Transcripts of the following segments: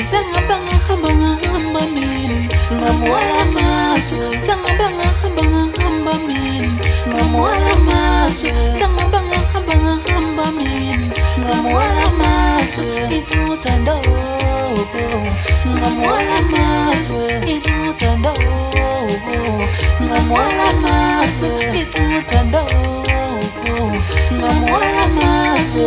Sangabanga hamba mini Ngamwala maso Sangabanga hamba mini Ngamwala maso Sangabanga hamba mini Ngamwala maso Itutando Ngamwala maso Itutando Ngamwala maso Itutando Ngamwala maso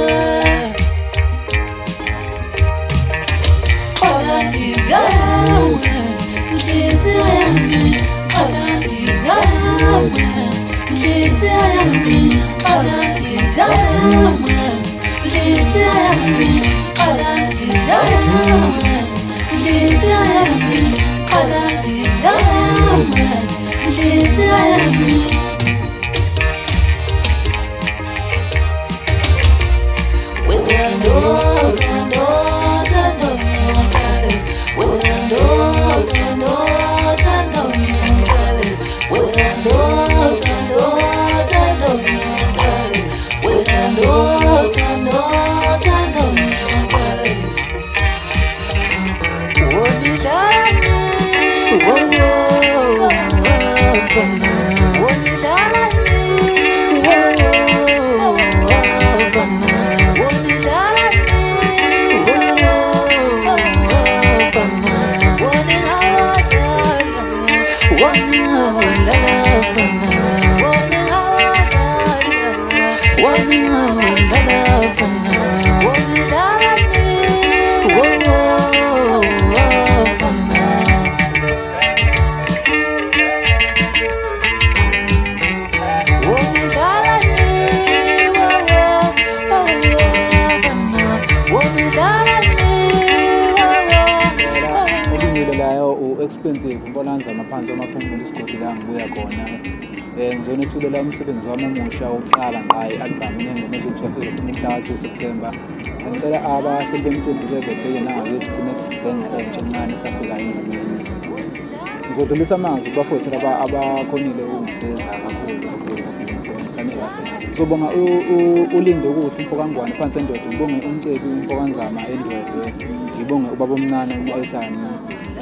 expensive umbolanza amaphansi amaphumula isigodi la ngibuya khona ngizona ithulela umsebenzi wami omusha wokuqala ngayo i-album nengoma ezokuthwafisa umhla ka-2 September ngicela abahleli bemicimbi bebheke nangakithi sinebhenga entsha encane esafika yini ngizodlulisa amazwi kubafowethu abakhonile ukungisiza kakhulu ngizobonga ngizobonga ulinde ukuthi umfokangwane phansi endoda ngibonge umcebi umfokanzama endwedwe ngibonge ubaba omncane u-Aisani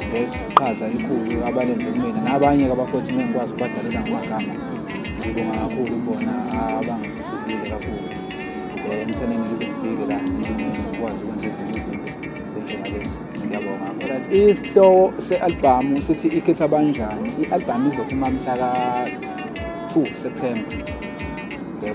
ngeqhaza elikhulu abalenze kumina nabanye-ke abafowethu ngengikwazi ukubadalela ngamagama ngibonga kakhulu bona abangisizile kakhulu emtheneni ngize ngifike la ngikwazi ukwenza ezinye izinto njengalezi ngiyabonga. Alright, isihloko se-albhamu sithi Ikhetha Abanjani. I-albhamu izophuma mhla ka-2 September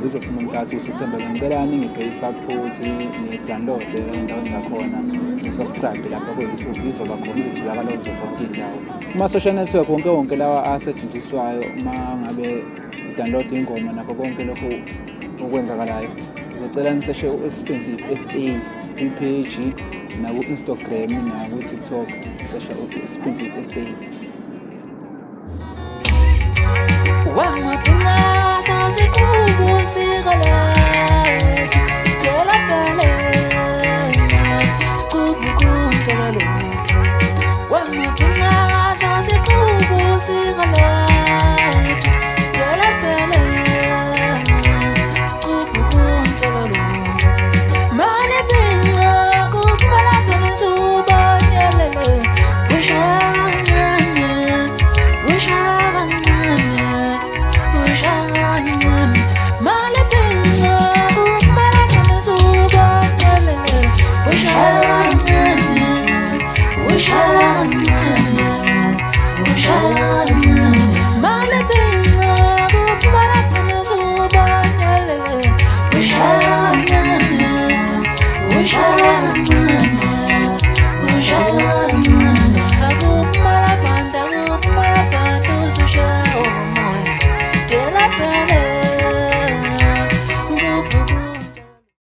izophuma mhla ka-2 September. Ngicela ningiphe i-support ni-download endaweni zakhona ni-subscribe lapha ku-YouTube izoba khona izitholakala kuzo zonke iy'ndawo kuma-social network wonke lawa asetshenziswayo uma ngabe download ingoma nakho konke lokho okwenzakalayo. Ngicela niseshe u-Expensive SA ku-page naku-Instagram naku-TikTok seshe u-Expensive SA. Shalom.